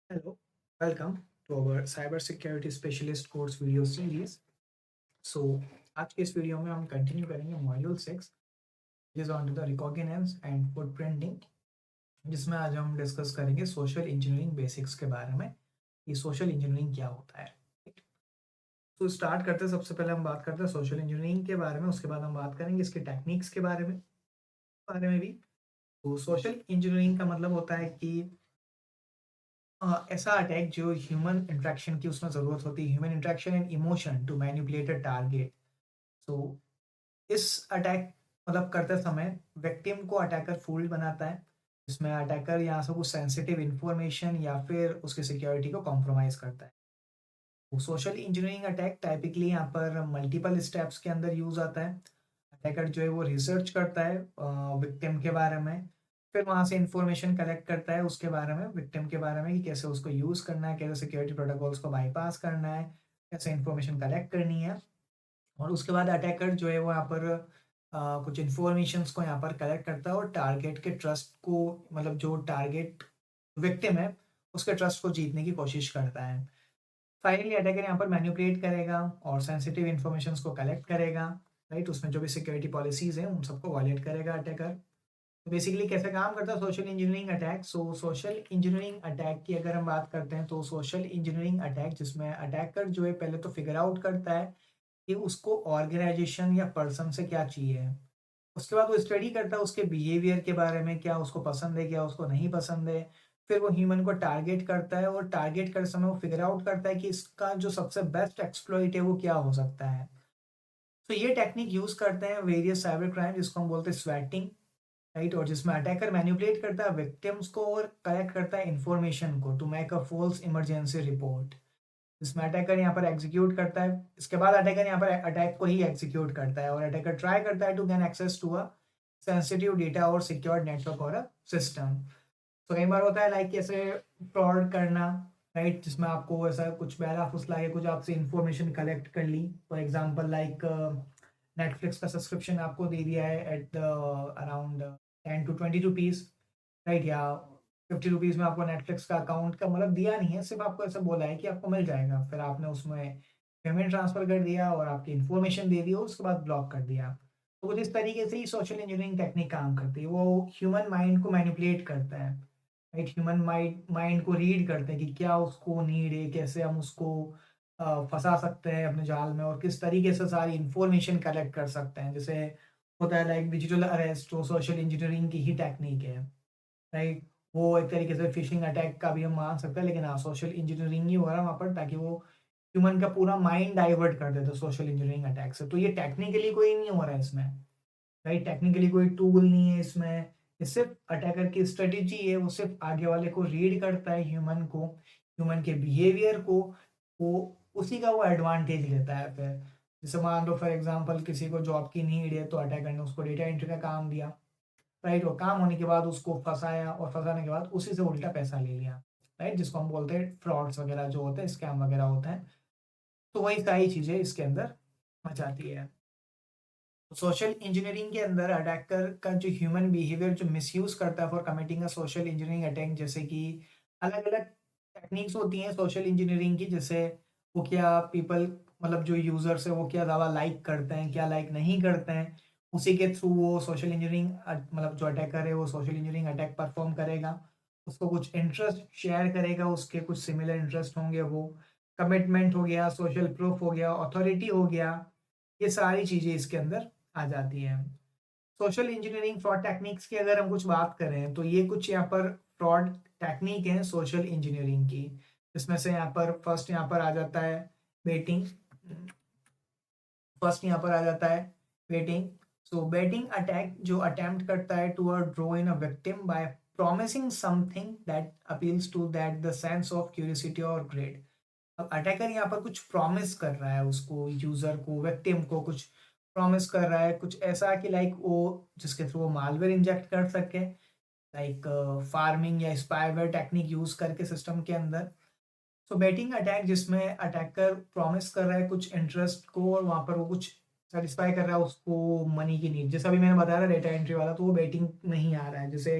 Hello, welcome to our cybersecurity specialist course video series. So आज के इस video में हम कंटिन्यू करेंगे module 6 is on to the reconnaissance and footprinting, जिसमें आज हम डिस्कस करेंगे सोशल इंजीनियरिंग बेसिक्स के बारे में कि सोशल इंजीनियरिंग क्या होता है। तो स्टार्ट करते हैं, सबसे पहले हम बात करते हैं सोशल इंजीनियरिंग के बारे में, उसके बाद हम बात करेंगे इसके टेक्निक्स के बारे में भी। तो सोशल इंजीनियरिंग का मतलब होता है कि ऐसा अटैक जो ह्यूमन इंटरेक्शन की उसमें ज़रूरत होती है, human interaction and emotion to manipulate a target. So इस अटैक मतलब करते समय विक्टिम को अटैकर फूल्ड बनाता है, जिसमें अटैकर यहाँ से कुछ सेंसिटिव इन्फॉर्मेशन या फिर उसकी सिक्योरिटी को कॉम्प्रोमाइज़ करता है। तो सोशल इंजीनियरिंग अटैक टाइपिकली यहाँ पर मल्टीपल स्टेप्स के अंदर यूज़ आता है। अटैकर जो है वो रिसर्च करता है विक्टिम के बारे में, फिर वहाँ से इन्फॉर्मेशन कलेक्ट करता है उसके बारे में, विक्टिम के बारे में कि कैसे उसको यूज़ करना है, कैसे सिक्योरिटी प्रोटोकॉल्स को बाईपास करना है, कैसे इन्फॉर्मेशन कलेक्ट करनी है। और उसके बाद अटैकर जो है वो यहाँ पर कुछ इन्फॉर्मेशंस को यहाँ पर कलेक्ट करता है और टारगेट के ट्रस्ट को, मतलब जो टारगेट विक्टिम है उसके ट्रस्ट को जीतने की कोशिश करता है। फाइनली अटैकर यहाँ पर मैनिपुलेट करेगा और सेंसिटिव इन्फॉर्मेशंस को कलेक्ट करेगा, राइट। उसमें जो भी सिक्योरिटी पॉलिसीज हैं उन सबको वायलेट करेगा अटैकर। तो बेसिकली कैसे काम करता है social engineering attack. Social engineering attack की अगर हम बात करते हैं तो सोशल इंजीनियरिंग अटैक जिसमें अटैकर जो है पहले तो फिगर आउट करता है कि उसको ऑर्गेनाइजेशन या पर्सन से क्या चाहिए। उसके बाद वो स्टडी करता है उसके बिहेवियर के बारे में, क्या उसको पसंद है, क्या उसको नहीं पसंद है। फिर वो ह्यूमन को टारगेट करता है और टारगेट करते समय वो फिगर आउट करता है कि इसका जो सबसे बेस्ट एक्सप्लॉइट है वो क्या हो सकता है। तो ये टेक्निक यूज़ करते हैं वेरियस साइबर क्राइम, जिसको हम बोलते हैं स्वैटिंग, राइट। और जिसमें अटैकर मैनिपुलेट करता है विक्टिम्स को और कलेक्ट करता है इन्फॉर्मेशन को to make a false emergency report. जिसमें अटैकर यहाँ पर एग्जीक्यूट करता है, इसके बाद अटैकर यहाँ पर अटैक को ही एग्जीक्यूट करता है और अटैकर ट्राई करता है to gain access to a sensitive data और सिक्योर्ड नेटवर्क और अ सिस्टम। तो कई बार होता है लाइक कैसे फ्रॉड करना, राइट, जिसमें आपको ऐसा कुछ बहला फुसला के कुछ आपसे इंफॉर्मेशन कलेक्ट कर ली। फॉर एग्जांपल लाइक नेटफ्लिक्स का सब्सक्रिप्शन आपको दे दिया है at around 10 to 20 rupees, right, या 50 रुपीज़ में आपको नेटफ्लिक्स का अकाउंट का मतलब दिया नहीं है, सिर्फ आपको ऐसा बोला है कि आपको मिल जाएगा। फिर आपने उसमें पेमेंट ट्रांसफ़र कर दिया और आपकी इन्फॉर्मेशन दे दी और उसके बाद ब्लॉक कर दिया। तो कुछ इस तरीके से ही सोशल इंजीनियरिंग टेक्निक काम करती है। वो ह्यूमन माइंड को मैनिपुलेट करता है, राइट। ह्यूमन माइंड माइंड को रीड करते हैं कि क्या उसको नीड है, कैसे हम उसको फंसा सकते हैं अपने जाल में और किस तरीके से सारी इन्फॉर्मेशन कलेक्ट कर सकते हैं। जैसे होता है लाइक डिजिटल अरेस्ट, वो सोशल इंजीनियरिंग की ही टेक्निक है, राइट। वो एक तरीके से फिशिंग अटैक का भी हम मान सकते हैं, लेकिन हाँ सोशल इंजीनियरिंग ही हो रहा है वहाँ पर, ताकि वो ह्यूमन का पूरा माइंड डाइवर्ट कर देते सोशल इंजीनियरिंग अटैक से। तो ये टेक्निकली कोई नहीं हो रहा है इसमें, राइट। टेक्निकली कोई टूल नहीं है इसमें, ये सिर्फ अटैकर की स्ट्रेटेजी है। वो सिर्फ आगे वाले को रीड करता है, ह्यूमन को, ह्यूमन के बिहेवियर को, वो उसी का वो एडवांटेज लेता है। फिर जैसे मान लो फॉर एग्जांपल किसी को जॉब की नीड है तो अटैकर ने उसको डेटा एंट्री का काम दिया, राइट। और काम होने के बाद उसको फंसाया और फंसाने के बाद उसी से उल्टा पैसा ले लिया, राइट, जिसको हम बोलते हैं फ्रॉड्स वगैरह जो होते हैं, स्कैम वगैरह होते हैं। तो वही सारी चीज़ें इसके अंदर आ जाती है। सोशल इंजीनियरिंग के अंदर अटैकर का जो ह्यूमन बिहेवियर जो मिसयूज करता है for committing a social engineering attack, जैसे कि अलग अलग टेक्निक्स होती हैं सोशल इंजीनियरिंग की। जैसे वो क्या पीपल, मतलब जो यूजर्स है वो क्या ज़्यादा लाइक करते हैं, क्या लाइक नहीं करते हैं, उसी के थ्रू वो सोशल इंजीनियरिंग मतलब जो अटैकर है वो सोशल इंजीनियरिंग अटैक परफॉर्म करेगा। उसको कुछ इंटरेस्ट शेयर करेगा, उसके कुछ सिमिलर इंटरेस्ट होंगे, वो कमिटमेंट हो गया, सोशल प्रूफ हो गया, अथॉरिटी हो गया, ये सारी चीज़ें इसके अंदर आ जाती है। सोशल इंजीनियरिंग फ्रॉड टेक्निक्स की अगर हम कुछ बात करें तो ये कुछ यहाँ पर फ्रॉड टेक्निक है सोशल इंजीनियरिंग की, जिसमें से यहाँ पर फर्स्ट यहाँ पर आ जाता है बेटिंग। फर्स्ट यहाँ पर आ जाता है बेटिंग। सो बेटिंग अटैक जो अटेम्प्ट करता है to draw in a victim by promising something that appeals to that the sense of curiosity और ग्रेड। अब अटैकर यहाँ पर कुछ प्रॉमिस कर रहा है उसको, यूजर को, विक्टिम को कुछ प्रॉमिस कर रहा है, कुछ ऐसा कि लाइक वो जिसके थ्रू वो मालवेयर इंजेक्ट कर सके, लाइक फार्मिंग या स्पाईवेयर टेक्निक यूज करके सिस्टम के अंदर। सो बेटिंग अटैक जिसमें अटैकर प्रॉमिस कर रहा है कुछ इंटरेस्ट को और वहां पर वो कुछ सेटिस्फाई कर रहा है उसको मनी की नीड। जैसा अभी मैंने बताया था डेटा एंट्री वाला, तो वो बेटिंग नहीं आ रहा है। जैसे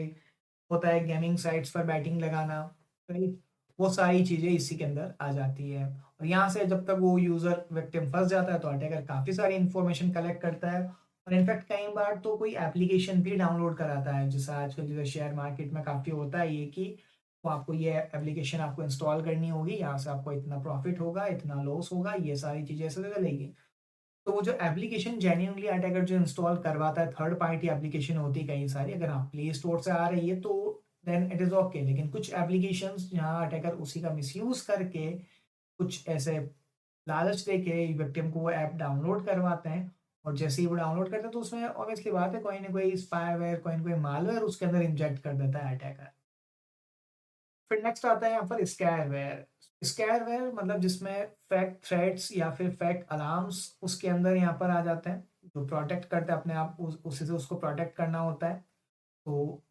होता है गेमिंग साइट्स पर बैटिंग लगाना, राइट? वो सारी चीज़ें इसी के अंदर आ जाती है। और यहाँ से जब तक वो यूज़र विक्टिम फँस जाता है तो अटैकर काफ़ी सारी इन्फॉर्मेशन कलेक्ट करता है, और इनफैक्ट कई बार तो कोई एप्लीकेशन भी डाउनलोड कराता है, जैसे आजकल जैसे शेयर मार्केट में काफ़ी होता है ये कि वो आपको ये एप्लीकेशन आपको इंस्टॉल करनी होगी, यहाँ से आपको इतना प्रॉफ़िट होगा, इतना लॉस होगा, ये सारी चीज़ें ऐसे चलेगी। तो वो जो एप्लीकेशन जेन्युइनली अटैकर जो इंस्टॉल करवाता है, थर्ड पार्टी एप्लीकेशन होती है कई सारी, अगर हाँ प्ले स्टोर से आ रही है तो देन इट इज़ ओके। लेकिन कुछ एप्लीकेशंस जहाँ अटैकर उसी का मिसयूज़ करके कुछ ऐसे लालच देके विक्टिम को वो ऐप डाउनलोड करवाते हैं, और जैसे ही वो डाउनलोड करते हैं तो उसमें ऑब्वियसली बात है कोई ना कोई स्पाईवेयर, कोई ना कोई मालवेयर उसके अंदर इंजेक्ट कर देता है अटैकर। फिर नेक्स्ट आता है यहाँ पर स्कैरवेयर। स्कैरवेयर मतलब जिसमें फेक थ्रेड्स या फिर फेक अलार्म्स उसके अंदर यहाँ पर आ जाते हैं, जो प्रोटेक्ट करते हैं अपने आप, उसी से उसको प्रोटेक्ट करना होता है। तो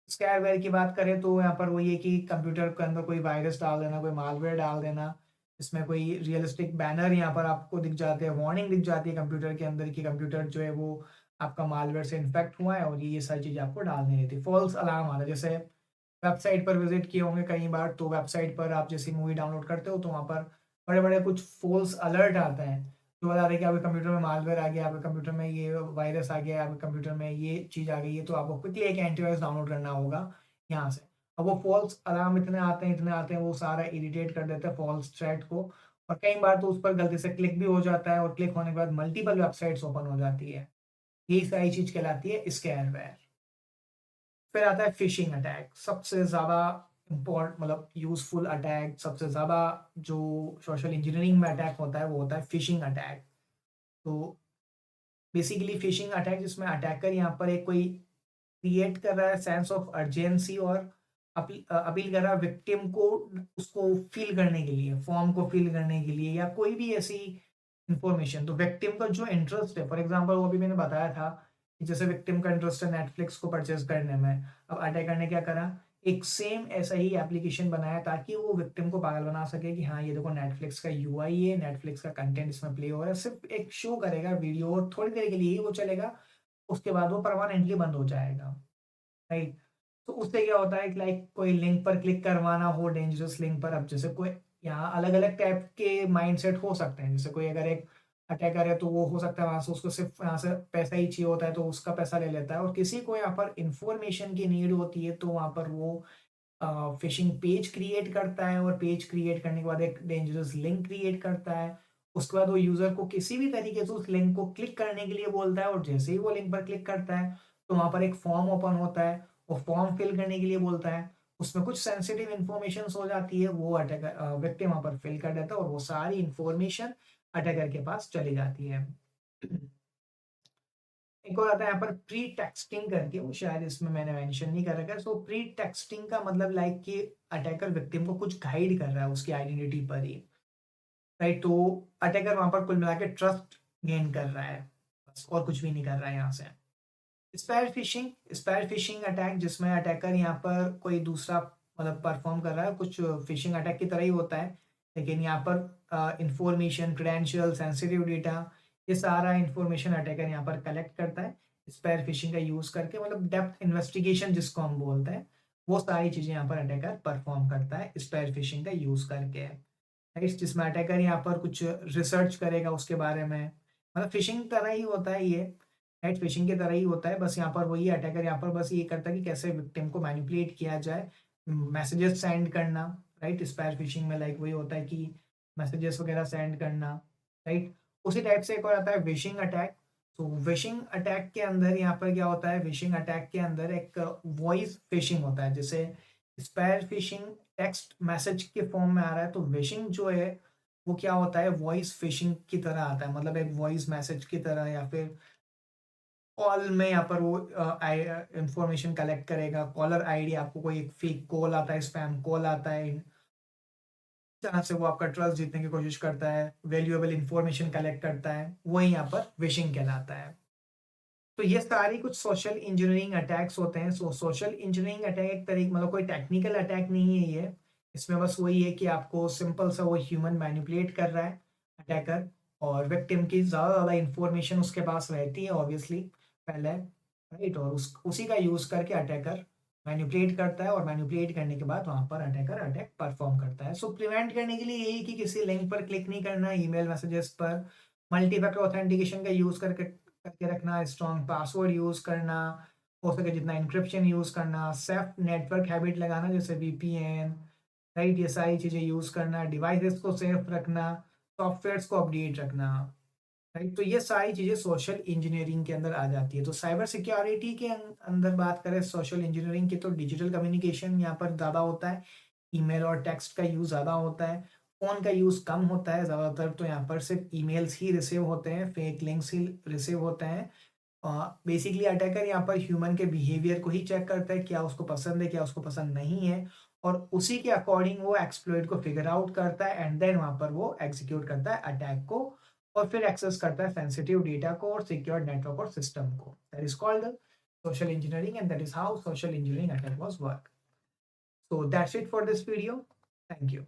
स्कैरवेयर की बात करें तो यहाँ पर वही है कि कंप्यूटर के अंदर कोई वायरस डाल देना, कोई मालवेयर डाल देना, इसमें कोई रियलिस्टिक बैनर यहाँ पर आपको दिख जाते हैं, वार्निंग दिख जाती है कंप्यूटर के अंदर कि कंप्यूटर जो है वो आपका मालवेयर से इन्फेक्ट हुआ है, और ये सारी चीज़ें आपको डालनी रहती है। फॉल्स अलार्म आता है, जैसे वेबसाइट पर विज़िट किए होंगे कई बार, तो वेबसाइट पर आप जैसे मूवी डाउनलोड करते हो तो वहाँ पर बड़े-बड़े कुछ फ़ॉल्स अलर्ट आते हैं, जो बता रहे हैं कि आपके कंप्यूटर में मालवेयर आ गया, आपके कंप्यूटर में ये वायरस आ गया, आपके कंप्यूटर में ये चीज़ आ गई है, तो आपको क्विकली एक एंटीवायरस डाउनलोड करना होगा यहाँ से। अब वो फ़ॉल्स अलार्म इतने आते हैं, वो सारा इरिटेट कर देता है फ़ॉल्स थ्रेट को, और कई बार तो उस पर गलती से क्लिक भी हो जाता है, और क्लिक होने के बाद मल्टीपल वेबसाइट्स ओपन हो जाती है। यही सारी चीज़ कहलाती है स्कैरवेयर। फिर आता है फिशिंग अटैक, सबसे ज़्यादा इम्पोर्ट मतलब यूज़फुल अटैक, सबसे ज़्यादा जो सोशल इंजीनियरिंग में अटैक होता है, वो होता है फिशिंग अटैक। तो बेसिकली फिशिंग अटैक जिसमें अटैकर यहाँ पर एक कोई क्रिएट कर रहा है सेंस ऑफ अर्जेंसी, और अपील कर रहा है विक्टिम को उसको फ़ील करने के लिए, फॉर्म को फ़ील करने के लिए, या कोई भी ऐसी इन्फॉर्मेशन। तो विक्टिम का जो इंटरेस्ट है, फॉर एग्ज़ाम्पल वो अभी मैंने बताया था कि जैसे विक्टिम का इंटरेस्ट है नेटफ्लिक्स को परचेज़ करने में। अब अटैकर ने क्या करा, एक सेम ऐसा ही एप्लीकेशन बनाया ताकि वो विक्टिम को पागल बना सके कि हाँ, ये देखो नेटफ्लिक्स का यूआई है, नेटफ्लिक्स का कंटेंट इसमें प्ले हो रहा है। सिर्फ़ एक शो करेगा वीडियो, थोड़ी देर के लिए ही वो चलेगा, उसके बाद वो परमानेंटली बंद हो जाएगा। राइट? तो उससे क्या होता है कि लाइक कोई लिंक पर क्लिक करवाना हो, डेंजरस लिंक पर, अब जैसे कोई यहाँ अलग-अलग टाइप के माइंडसेट हो सकते हैं। जैसे कोई अगर एक अटैकर है तो वो हो सकता है वहाँ से उसको सिर्फ़ यहाँ से पैसा ही चाहिए होता है तो उसका पैसा ले लेता है, और किसी को यहाँ पर इन्फॉर्मेशन की नीड होती है तो वहाँ पर वो फ़िशिंग पेज क्रिएट करता है, और पेज क्रिएट करने के बाद एक डेंजरस लिंक क्रिएट करता है। उसके बाद वो यूज़र को किसी भी तरीके से उस लिंक को क्लिक करने के लिए बोलता है, और जैसे ही वो लिंक पर क्लिक करता है, तो वहाँ पर एक फॉर्म ओपन होता है, वो फॉर्म फिल करने के लिए बोलता है। उसमें कुछ सेंसिटिव इन्फॉर्मेशंस हो जाती है, वो विक्टिम वहाँ पर फिल कर देता है, और वो सारी इन्फॉर्मेशन अटैकर के पास चली जाती है। एक और आता है यहाँ पर प्री टेक्स्टिंग करके, वो शायद इसमें मैंने मेंशन नहीं कर रखा है। सो प्री टेक्स्टिंग का मतलब लाइक कि अटैकर विक्टिम को कुछ गाइड कर रहा है उसकी आइडेंटिटी पर ही, राइट? तो अटैकर वहां पर कुल मिला के ट्रस्ट गेन कर रहा है, बस और कुछ भी नहीं कर रहा है यहाँ से। स्पैर फिशिंग अटैक जिसमें अटैकर यहाँ पर कोई दूसरा मतलब परफॉर्म कर रहा है, कुछ फिशिंग अटैक की तरह ही होता है, लेकिन यहाँ पर इंफॉर्मेशन, क्रेडेंशियल, सेंसिटिव डेटा, ये सारा इंफॉर्मेशन अटैकर यहाँ पर कलेक्ट करता है स्पैर फिशिंग का यूज करके, मतलब डेप्थ इन्वेस्टिगेशन जिसको हम बोलते हैं, वो सारी चीजें यहाँ पर अटैकर परफॉर्म करता है स्पैर फिशिंग का यूज करके, राइट? जिसमें अटैकर यहाँ पर कुछ रिसर्च करेगा उसके बारे में, मतलब फिशिंग तरह ही होता है ये, राइट? फिशिंग की तरह ही होता है, बस यहाँ पर वही अटैकर यहाँ पर बस ये करता है कि कैसे विक्टिम को मैनिपुलेट किया जाए, मैसेजेस सेंड करना, राइट? स्पैर फिशिंग में लाइक वही होता है कि मैसेजेस वगैरह सेंड करना, राइट? उसी टाइप से एक और आता है विशिंग अटैक। तो विशिंग अटैक के अंदर यहाँ पर क्या होता है, विशिंग अटैक के अंदर एक वॉइस फिशिंग होता है, जैसे स्पैर फिशिंग टेक्स्ट मैसेज के फॉर्म में आ रहा है, तो विशिंग जो है वो क्या होता है, वॉइस फिशिंग की तरह आता है, मतलब एक वॉइस मैसेज की तरह, या फिर कॉल में यहाँ पर वो इंफॉर्मेशन कलेक्ट करेगा, कॉलर आईडी, आपको कोई एक फेक कॉल आता है, स्पैम कॉल आता है, जहाँ से वो आपका ट्रस्ट जीतने की कोशिश करता है, वैल्यूएबल इंफॉर्मेशन कलेक्ट करता है, वही यहाँ पर विशिंग कहलाता है। तो ये सारी कुछ सोशल इंजीनियरिंग अटैक्स होते हैं। सोशल इंजीनियरिंग अटैक एक तरीके मतलब कोई टेक्निकल अटैक नहीं है ये। इसमें बस वही है कि आपको सिंपल सा वो ह्यूमन मैनिपुलेट कर रहा है अटैकर, और विक्टिम की ज़्यादा इन्फॉर्मेशन उसके पास रहती है ऑब्वियसली पहले, राइट? और उसी का यूज़ करके अटैकर मैनिपुलेट करता है और मैनिपुलेट करने के बाद वहाँ पर अटैकर अटैक परफॉर्म करता है। सो प्रिवेंट करने के लिए यही कि किसी लिंक पर क्लिक नहीं करना, ईमेल मैसेजेस पर मल्टी फैक्टर ऑथेंटिकेशन का यूज़ करके करके रखना, स्ट्रॉन्ग पासवर्ड यूज़ करना, हो सके जितना एन्क्रिप्शन यूज़ करना, सेफ नेटवर्क हैबिट लगाना जैसे वीपीएन, राइट? ये सारी चीज़ें यूज़ करना, डिवाइसेस को सेफ रखना, सॉफ्टवेयर्स को अपडेट रखना, राइट? तो ये सारी चीज़ें सोशल इंजीनियरिंग के अंदर आ जाती है। तो साइबर सिक्योरिटी के अंदर बात करें सोशल इंजीनियरिंग की, तो डिजिटल कम्युनिकेशन यहाँ पर ज़्यादा होता है, ईमेल और टेक्स्ट का यूज़ ज़्यादा होता है, फ़ोन का यूज़ कम होता है, ज़्यादातर तो यहाँ पर सिर्फ ईमेल्स ही रिसीव होते हैं, फेक लिंक्स ही रिसीव होते हैं। बेसिकली अटैकर यहाँ पर ह्यूमन के बिहेवियर को ही चेक करता है, क्या उसको पसंद है, क्या उसको पसंद नहीं है, और उसी के अकॉर्डिंग वो एक्सप्लॉइट को फिगर आउट करता है एंड देन वहाँ पर वो एग्जीक्यूट करता है अटैक को, और फिर एक्सेस करता है सेंसिटिव डेटा को और सिक्योर नेटवर्क और सिस्टम को। That is called social engineering and that is how social engineering attack was work. So that's it for this video. Thank you.